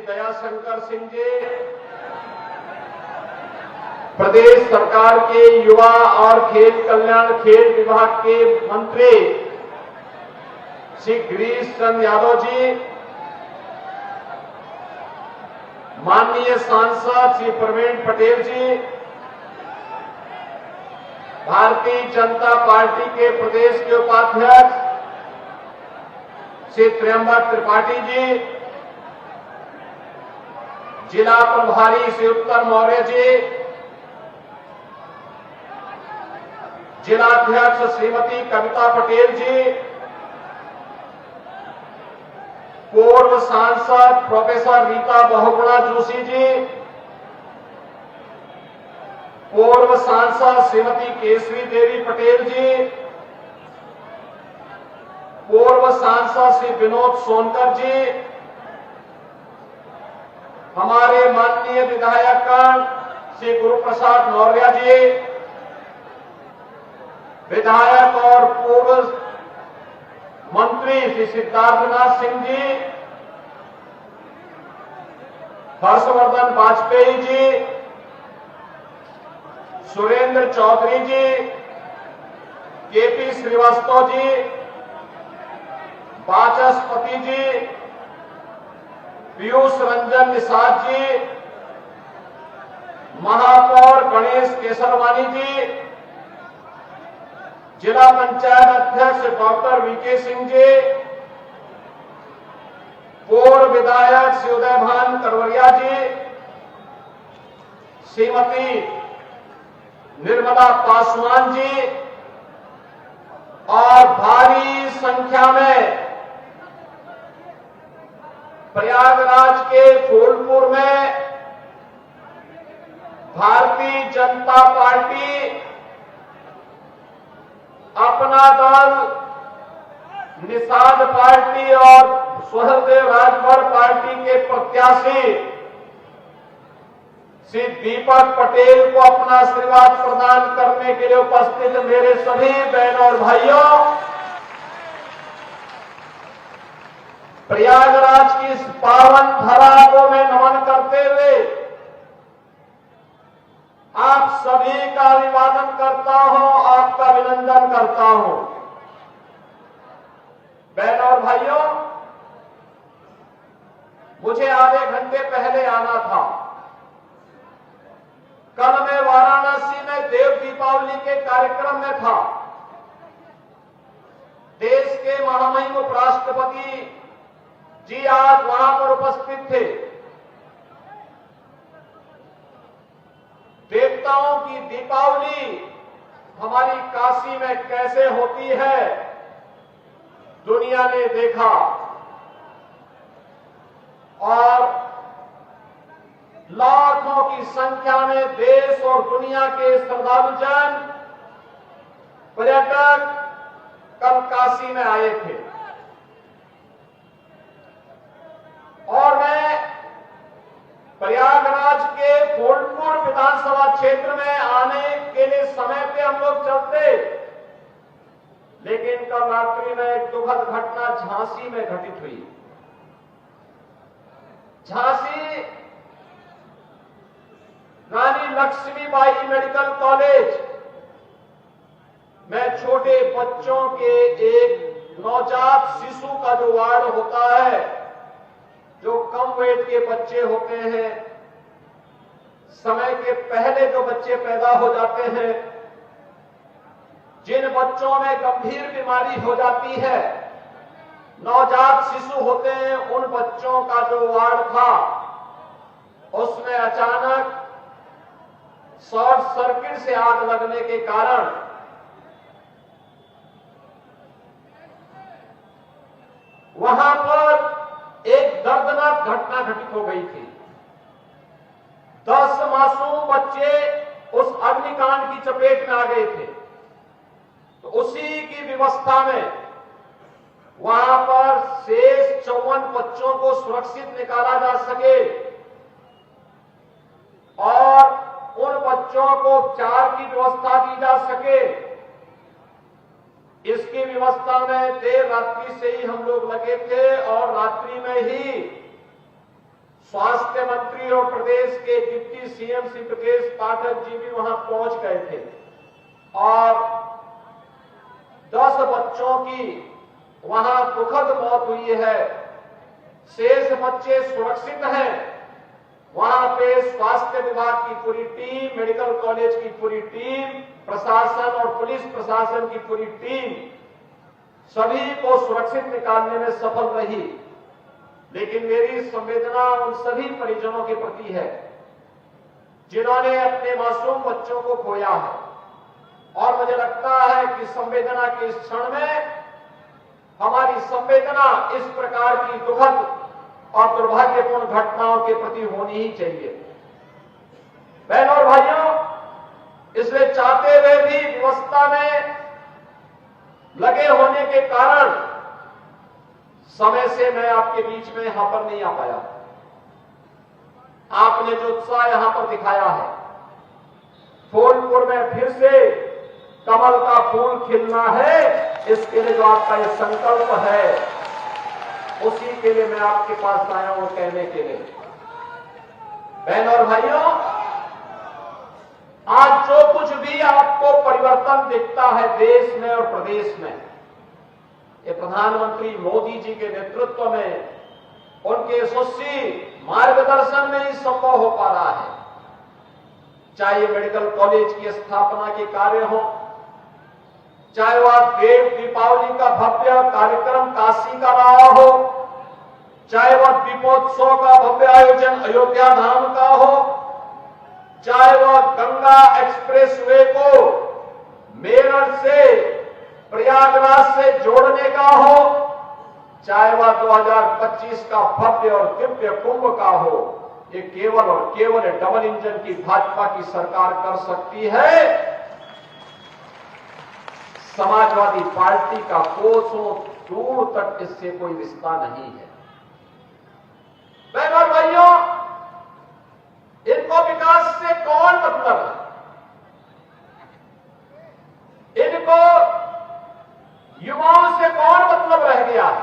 दयाशंकर सिंह जी, प्रदेश सरकार के युवा और खेल कल्याण खेल विभाग के मंत्री श्री गिरीश चंद्र यादव जी, माननीय सांसद श्री प्रवीण पटेल जी, भारतीय जनता पार्टी के प्रदेश के उपाध्यक्ष श्री त्र्यंबक त्रिपाठी जी, जिला प्रभारी श्री उत्तर मौर्य जी, जिलाध्यक्ष श्रीमती कविता पटेल जी, पूर्व सांसद प्रोफेसर रीता बहुगुणा जोशी जी, पूर्व सांसद श्रीमती केसरी देवी पटेल जी, पूर्व सांसद श्री विनोद सोनकर जी, हमारे माननीय विधायकगण श्री गुरुप्रसाद मौर्य जी, विधायक और पूर्व मंत्री श्री सिद्धार्थनाथ सिंह जी, हर्षवर्धन वाजपेयी जी, सुरेंद्र चौधरी जी, केपी श्रीवास्तव जी, वाचस्पति जी, पीयूष रंजन निषाद जी, महापौर गणेश केसरवानी जी, जिला पंचायत अध्यक्ष डॉक्टर वीके सिंह जी, पूर्व विधायक श्री उदयभान करवरिया जी, श्रीमती निर्मला पासवान जी और भारी संख्या में प्रयागराज के फूलपुर में भारतीय जनता पार्टी अपना दल, निषाद पार्टी और सहदेव राजभर पार्टी के प्रत्याशी श्री दीपक पटेल को अपना आशीर्वाद प्रदान करने के लिए उपस्थित मेरे सभी बहनों और भाइयों, प्रयागराज की इस पावन धरा को मैं नमन करते हुए आप सभी का अभिवादन करता हूं, आपका अभिनंदन करता हूं। बहनों और भाइयों, मुझे आधे घंटे पहले आना था। कल मैं वाराणसी में देव दीपावली के कार्यक्रम में था। देश के महामहिम उपराष्ट्रपति जी आज वहां पर उपस्थित थे। देवताओं की दीपावली हमारी काशी में कैसे होती है, दुनिया ने देखा और लाखों की संख्या में देश और दुनिया के श्रद्धालुजन, पर्यटक कल काशी में आए थे। और मैं प्रयागराज के फूलपुर विधानसभा क्षेत्र में आने के लिए समय पे हम लोग चलते, लेकिन कल रात्रि में एक दुखद घटना झांसी में घटित हुई। झांसी रानी लक्ष्मीबाई मेडिकल कॉलेज में छोटे बच्चों के एक नवजात शिशु का जो वार्ड होता है, जो कम वेट के बच्चे होते हैं, समय के पहले जो बच्चे पैदा हो जाते हैं, जिन बच्चों में गंभीर बीमारी हो जाती है, नवजात शिशु होते हैं, उन बच्चों का जो वार्ड था, उसमें अचानक शॉर्ट सर्किट से आग लगने के कारण वहां पर एक दर्दनाक घटना घटित हो गई थी। 10 मासूम बच्चे उस अग्निकांड की चपेट में आ गए थे। तो उसी की व्यवस्था में वहां पर शेष 54 बच्चों को सुरक्षित निकाला जा सके और उन बच्चों को उपचार की व्यवस्था दी जा सके, इसकी व्यवस्था में देर रात्रि से ही हम लोग लगे थे और रात्रि में ही स्वास्थ्य मंत्री और प्रदेश के डिप्टी सीएम श्री ब्रजेश पाठक जी भी वहां पहुंच गए थे और 10 बच्चों की वहां दुखद मौत हुई है। शेष बच्चे सुरक्षित हैं। वहां पे स्वास्थ्य विभाग की पूरी टीम, मेडिकल कॉलेज की पूरी टीम, प्रशासन और पुलिस प्रशासन की पूरी टीम सभी को सुरक्षित निकालने में सफल रही। लेकिन मेरी संवेदना उन सभी परिजनों के प्रति है जिन्होंने अपने मासूम बच्चों को खोया है और मुझे लगता है कि संवेदना के इस क्षण में हमारी संवेदना इस प्रकार की दुखद और दुर्भाग्यपूर्ण घटनाओं के प्रति होनी ही चाहिए। बहनों और भाइयों, इसलिए चाहते हुए भी व्यवस्था में लगे होने के कारण समय से मैं आपके बीच में यहां पर नहीं आ पाया। आपने जो उत्साह यहां पर दिखाया है, फूलपुर में फिर से कमल का फूल खिलना है, इसके लिए जो आपका ये संकल्प है, उसी के लिए मैं आपके पास आया हूं कहने के लिए। बहन और भाइयों, आज जो कुछ भी आपको परिवर्तन दिखता है देश में और प्रदेश में, ये प्रधानमंत्री मोदी जी के नेतृत्व में, उनके यशस्वी मार्गदर्शन में ही संभव हो पा रहा है। चाहे मेडिकल कॉलेज की स्थापना के कार्य हो, चाहे वह देव दीपावली का भव्य कार्यक्रम काशी का रहा हो, चाहे वह दीपोत्सव का भव्य आयोजन अयोध्या धाम का हो, चाहे वह गंगा एक्सप्रेसवे को मेरठ से प्रयागराज से जोड़ने का हो, चाहे वह 2025 का भव्य और दिव्य कुंभ का हो, ये केवल और केवल डबल इंजन की भाजपा की सरकार कर सकती है। समाजवादी पार्टी का कोसों दूर तक इससे कोई रिश्ता नहीं है। बहनों और भाइयों, इनको विकास से कौन मतलब है? इनको युवाओं से कौन मतलब रह गया है?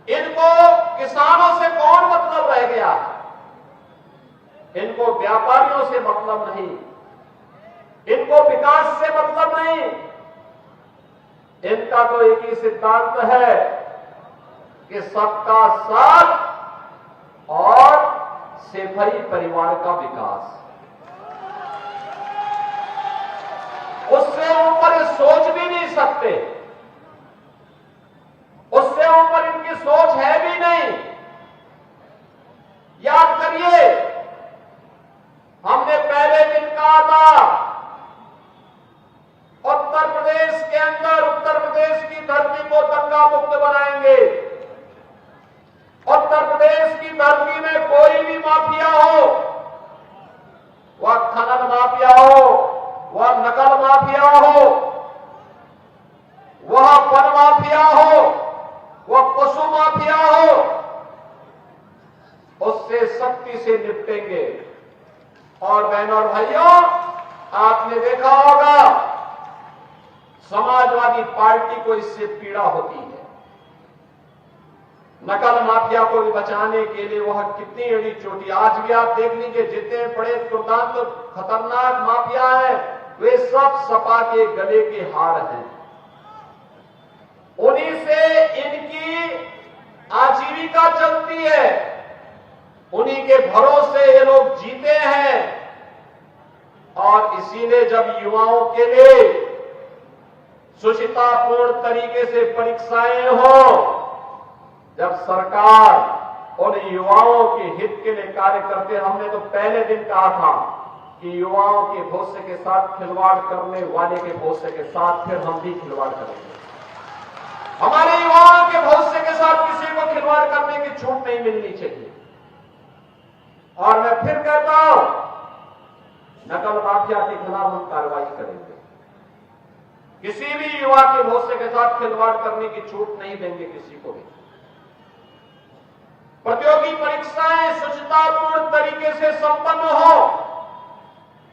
इनको किसानों से कौन मतलब रह गया है? इनको व्यापारियों से मतलब नहीं, इनको विकास से मतलब नहीं। इनका तो एक ही सिद्धांत है कि सबका साथ और सेफई परिवार का विकास। उससे ऊपर सोच भी नहीं सकते, उससे ऊपर इनकी सोच है भी नहीं। याद करिए, हमने पहले दिन कहा था उत्तर प्रदेश के अंदर, उत्तर प्रदेश की धरती को दंगा मुक्त बनाएंगे। उत्तर प्रदेश की धरती में कोई भी माफिया हो, वह खनन माफिया हो, वह नकल माफिया हो, वह वन माफिया हो, वह पशु माफिया हो, उससे सख्ती से निपटेंगे। और बहनों और भाइयों, आपने देखा होगा समाजवादी पार्टी को इससे पीड़ा होती है। नकल माफिया को भी बचाने के लिए वह कितनी एड़ी चोटी, आज भी आप देख लीजिए, जितने बड़े दुर्दांत खतरनाक माफिया हैं, वे सब सपा के गले के हार हैं। उन्हीं से इनकी आजीविका चलती है, उन्हीं के भरोसे ये लोग जीते हैं। और इसीलिए जब युवाओं के लिए सुचितापूर्ण तरीके से परीक्षाएं हो, जब सरकार उन युवाओं के हित के लिए कार्य करते, हमने तो पहले दिन कहा था कि युवाओं के भविष्य के साथ खिलवाड़ करने वाले के भविष्य के साथ फिर हम भी खिलवाड़ करेंगे। हमारे युवाओं के भविष्य के साथ किसी को खिलवाड़ करने की छूट नहीं मिलनी चाहिए। और मैं फिर कहता हूं, नकल माफिया के खिलाफ हम कार्रवाई करेंगे। किसी भी युवा के भविष्य के साथ खिलवाड़ करने की छूट नहीं देंगे किसी को भी। प्रतियोगी परीक्षाएं सुचितापूर्ण तरीके से संपन्न हो,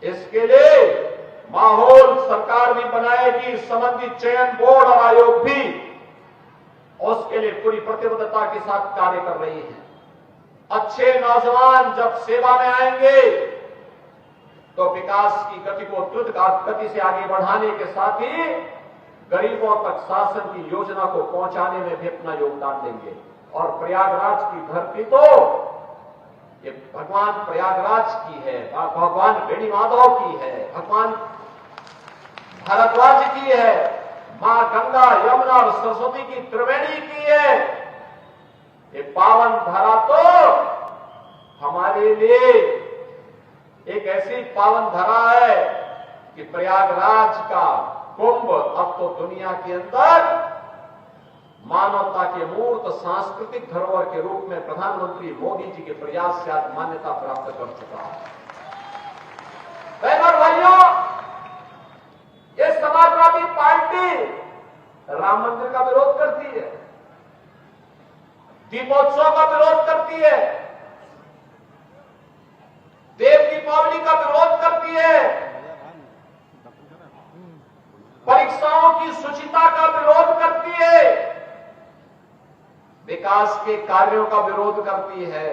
इसके लिए माहौल सरकार भी बनाएगी, संबंधित चयन बोर्ड और आयोग भी। उसके लिए पूरी प्रतिबद्धता के साथ कार्य कर रही है। अच्छे नौजवान जब सेवा में आएंगे तो विकास की गति को द्रुत गति से आगे बढ़ाने के साथ ही गरीबों तक शासन की योजना को पहुंचाने में भी अपना योगदान देंगे। और प्रयागराज की धरती तो ये भगवान प्रयागराज की है, भगवान बेणी माधव की है, भगवान भारद्वाज की है, मां गंगा यमुना और सरस्वती की त्रिवेणी की है। ये पावन धरा तो हमारे लिए एक ऐसी पावन धरा है कि प्रयागराज का कुंभ अब तो दुनिया के अंदर मानवता के मूर्त सांस्कृतिक धरोहर के रूप में प्रधानमंत्री मोदी जी के प्रयास से आज मान्यता प्राप्त कर चुका है। बहनों और भाइयों, ये समाजवादी पार्टी राम मंदिर का विरोध करती है, दीपोत्सव का विरोध करती है, देव दीपावली का विरोध करती है, परीक्षाओं की शुचिता का विरोध करती है, विकास के कार्यों का विरोध करती है,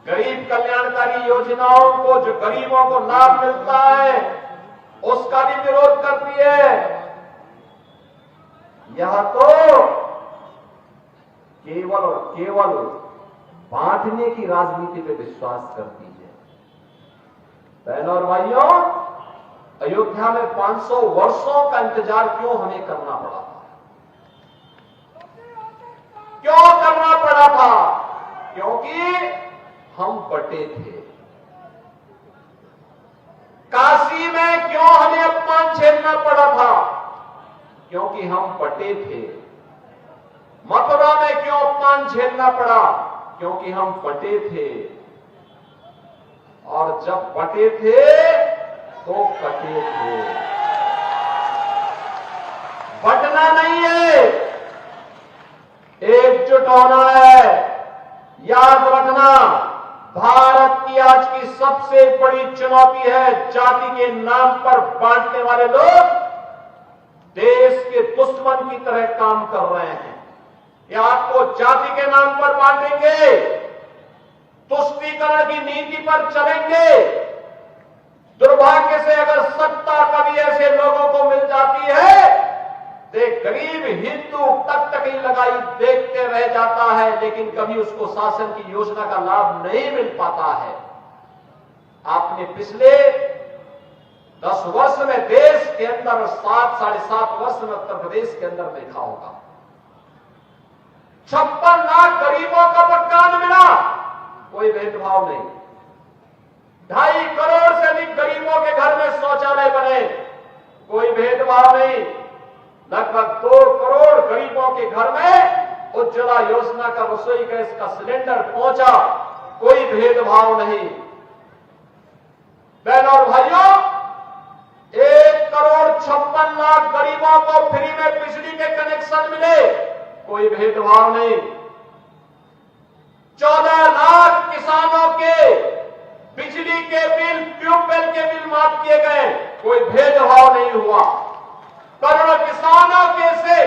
गरीब कल्याणकारी योजनाओं को जो गरीबों को लाभ मिलता है उसका भी विरोध करती है। यह तो केवल और केवल बांटने की राजनीति पे विश्वास करती है। बहनों और भाइयों, अयोध्या में 500 वर्षों का इंतजार क्यों हमें करना पड़ा था? क्यों करना पड़ा था? क्योंकि हम बटे थे। काशी में क्यों हमें अपमान झेलना पड़ा था? क्योंकि हम बटे थे। मथुरा में क्यों अपमान झेलना पड़ा? क्योंकि हम बटे थे। और जब बटे थे तो कटे थे। बटना नहीं है, एकजुट होना है। याद रखना, भारत की आज की सबसे बड़ी चुनौती है जाति के नाम पर बांटने वाले लोग देश के दुश्मन की तरह काम कर रहे हैं। ये आपको जाति के नाम पर बांटेंगे, तुष्टीकरण की नीति पर चलेंगे। दुर्भाग्य से अगर सत्ता कभी ऐसे लोगों को मिल जाती है तो गरीब हिंदू तक ही लगाई देखते रह जाता है, लेकिन कभी उसको शासन की योजना का लाभ नहीं मिल पाता है। आपने पिछले 10 वर्ष में देश के अंदर 7-7.5 वर्ष में उत्तर प्रदेश के अंदर देखा होगा 56 लाख गरीबों का मकान मिला, कोई भेदभाव नहीं। 2.5 करोड़ से अधिक गरीबों के घर में शौचालय बने, कोई भेदभाव नहीं। लगभग 2 करोड़ गरीबों के घर में उज्ज्वला योजना का रसोई गैस का सिलेंडर पहुंचा, कोई भेदभाव नहीं। बहनों और भाइयों, 1,56,00,000 गरीबों को फ्री में बिजली के कनेक्शन मिले, कोई भेदभाव नहीं। 14 लाख किसानों के बिजली के बिल, ट्यूबवेल के बिल माफ किए गए, कोई भेदभाव नहीं हुआ। करोड़ों किसानों के से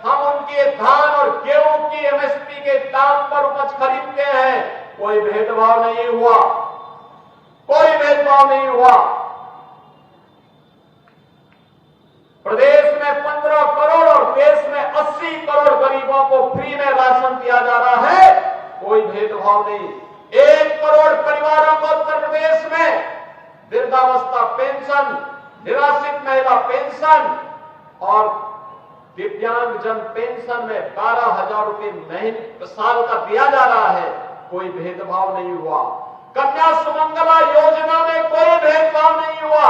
हम उनके धान और गेहूं की एमएसपी के दाम पर उपज खरीदते हैं, कोई भेदभाव नहीं हुआ, कोई भेदभाव नहीं हुआ। प्रदेश में 15 करोड़ और देश में 80 करोड़ गरीबों को फ्री में राशन दिया जा रहा है, कोई भेदभाव नहीं। 1 करोड़ परिवारों को उत्तर प्रदेश में वृद्धावस्था पेंशन, निराश्रित महिला पेंशन और दिव्यांगजन पेंशन में 12,000 रुपए महीने साल का दिया जा रहा है, कोई भेदभाव नहीं हुआ। कन्या सुमंगला योजना में कोई भेदभाव नहीं हुआ।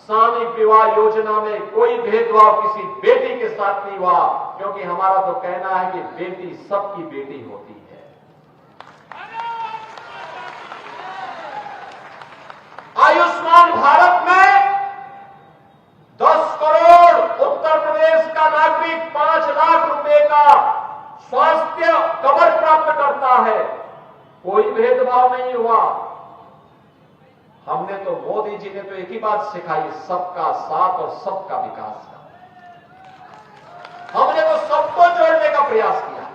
सामूहिक विवाह योजना में कोई भेदभाव किसी बेटी के साथ नहीं हुआ, क्योंकि हमारा तो कहना है कि बेटी सबकी बेटी होती है। आयुष्मान भारत में 10 करोड़ उत्तर प्रदेश का नागरिक 5 लाख रुपए का स्वास्थ्य कवर प्राप्त करता है, कोई भेदभाव नहीं हुआ। हमने तो, मोदी जी ने तो एक ही बात सिखाई, सबका साथ और सबका विकास का। हमने तो सबको जोड़ने का प्रयास किया,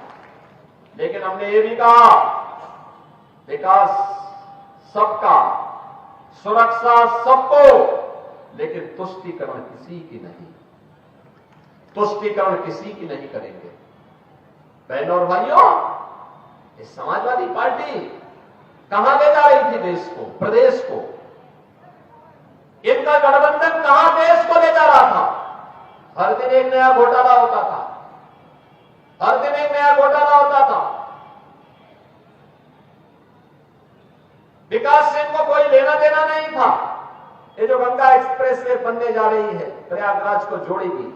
लेकिन हमने ये भी कहा विकास सबका, सुरक्षा सबको, लेकिन तुष्टीकरण किसी की नहीं, तुष्टीकरण किसी की नहीं करेंगे। बहनों और भाइयों, ये समाजवादी पार्टी कहां ले जा रही थी देश को, प्रदेश को? इनका गठबंधन कहां देश को ले जा रहा था? हर दिन एक नया घोटाला होता था, हर दिन एक नया घोटाला होता था। विकास से इनको कोई लेना देना नहीं था। ये जो गंगा एक्सप्रेस वे बनने जा रही है, प्रयागराज को जोड़ेगी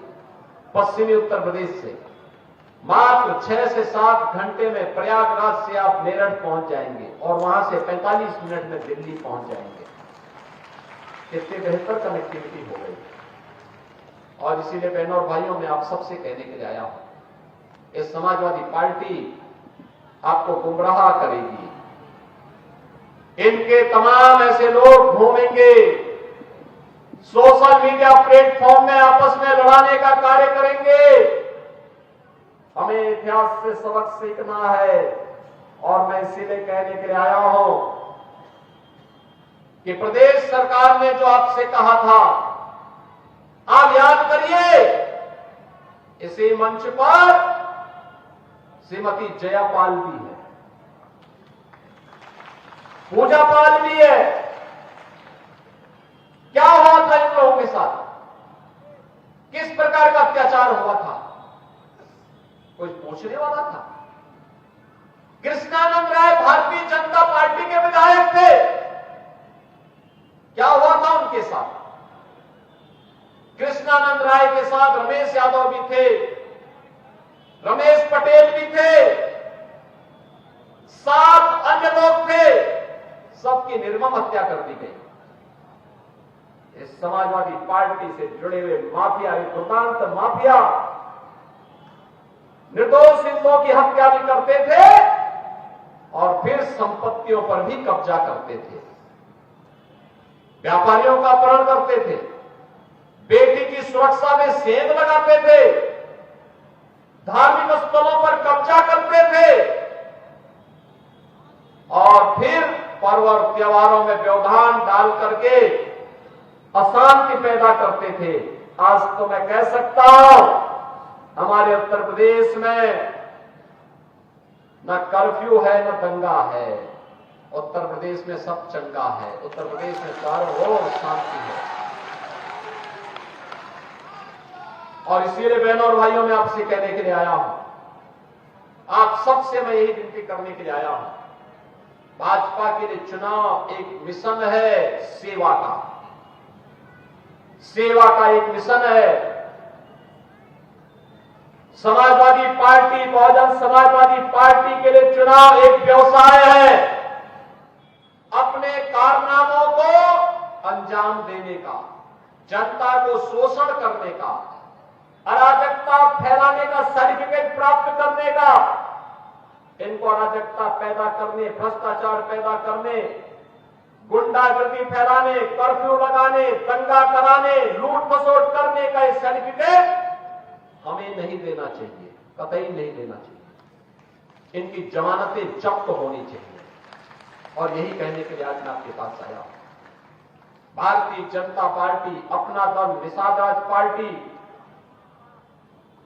पश्चिमी उत्तर प्रदेश से, मात्र 6 से 7 घंटे में प्रयागराज से आप मेरठ पहुंच जाएंगे और वहां से 45 मिनट में दिल्ली पहुंच जाएंगे। कितनी बेहतर कनेक्टिविटी हो गई। और इसीलिए बहनों और भाइयों, मैं आप सबसे कहने के लिए आया हूं, ये समाजवादी पार्टी आपको गुमराह करेगी। इनके तमाम ऐसे लोग घूमेंगे, सोशल मीडिया प्लेटफॉर्म में आपस में लड़ाने का कार्य करेंगे। हमें इतिहास से सबक सीखना है और मैं इसीलिए कहने के लिए आया हूं कि प्रदेश सरकार ने जो आपसे कहा था, आप याद करिए, इसी मंच पर श्रीमती जयापाल भी है, पूजा पाल भी है। क्या हुआ था इन लोगों के साथ? किस प्रकार का अत्याचार हुआ था? कोई पूछने वाला था? कृष्णानंद राय भारतीय जनता पार्टी के विधायक थे, क्या हुआ था उनके साथ? कृष्णानंद राय के साथ रमेश यादव भी थे, रमेश पटेल भी थे, 7 अन्य लोग थे, सबकी निर्मम हत्या कर दी गई। इस समाजवादी पार्टी से जुड़े हुए माफिया, दुर्दांत माफिया निर्दोष हिंदुओं की हत्या भी करते थे और फिर संपत्तियों पर भी कब्जा करते थे, व्यापारियों का अपहरण करते थे, बेटी की सुरक्षा में सेंध लगाते थे, धार्मिक स्थलों पर कब्जा करते थे और फिर पर्व और त्योहारों में व्यवधान डाल करके अशांति पैदा करते थे। आज तो मैं कह सकता हूं, हमारे उत्तर प्रदेश में न कर्फ्यू है न दंगा है, उत्तर प्रदेश में सब चंगा है, उत्तर प्रदेश में चारों ओर शांति है। और इसीलिए बहनों और भाइयों, मैं आपसे कहने के लिए आया हूं, आप सबसे मैं यही विनती करने के लिए आया हूं, भाजपा के लिए चुनाव एक मिशन है, सेवा का, सेवा का एक मिशन है। समाजवादी पार्टी, बहुजन समाजवादी पार्टी के लिए चुनाव एक व्यवसाय है, अपने कारनामों को अंजाम देने का, जनता को शोषण करने का, अराजकता फैलाने का, सर्टिफिकेट प्राप्त करने का, इनको अराजकता पैदा करने, भ्रष्टाचार पैदा करने, गुंडागर्दी फैलाने, कर्फ्यू लगाने, दंगा कराने, लूट खसोट करने का ये सर्टिफिकेट हमें नहीं देना चाहिए, कतई नहीं देना चाहिए। इनकी जमानतें जब्त होनी चाहिए। और यही कहने के लिए आज मैं आपके पास आया हूं। भारतीय जनता पार्टी, अपना दल, निषाद राज पार्टी,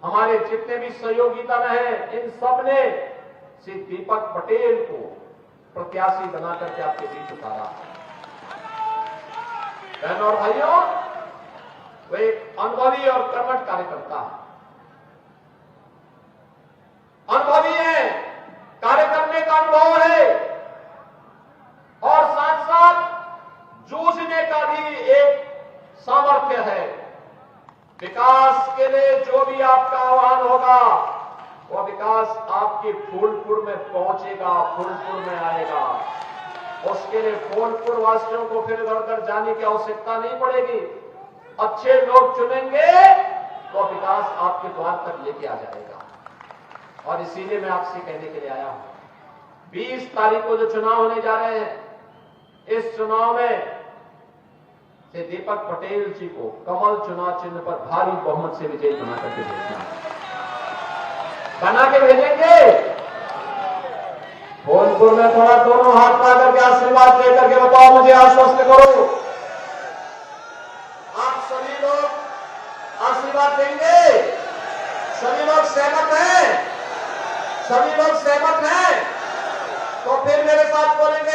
हमारे जितने भी सहयोगी दल हैं, इन सब ने श्री दीपक पटेल को प्रत्याशी बनाकर के आपके बीच उतारा। बहनों और भाइयों, वो एक अनुभवी और कर्मठ कार्यकर्ता है, अनुभवी है, कार्य करने का अनुभव है और साथ साथ जूझने का भी एक सामर्थ्य है। विकास के लिए जो भी आपका आह्वान होगा, वह विकास आपके फूलपुर में पहुंचेगा, फूलपुर में आएगा। उसके लिए फूलपुर वासियों को फिर इधर उधर जाने की आवश्यकता नहीं पड़ेगी। अच्छे लोग चुनेंगे तो विकास आपके द्वार तक लेके आ जाएगा। और इसीलिए मैं आपसे कहने के लिए आया हूं, 20 तारीख को जो चुनाव होने जा रहे हैं, इस चुनाव में से दीपक पटेल जी को कमल चुनाव चिन्ह पर भारी बहुमत से विजयी बना करके भेजना है। बना के भेजेंगे। भोजपुर में थोड़ा दोनों हाथ पा करके आशीर्वाद लेकर के बताओ, मुझे आश्वस्त करो। आप सभी लोग आशीर्वाद देंगे? सभी लोग सहमत हैं? सभी लोग सहमत हैं? तो फिर मेरे साथ बोलेंगे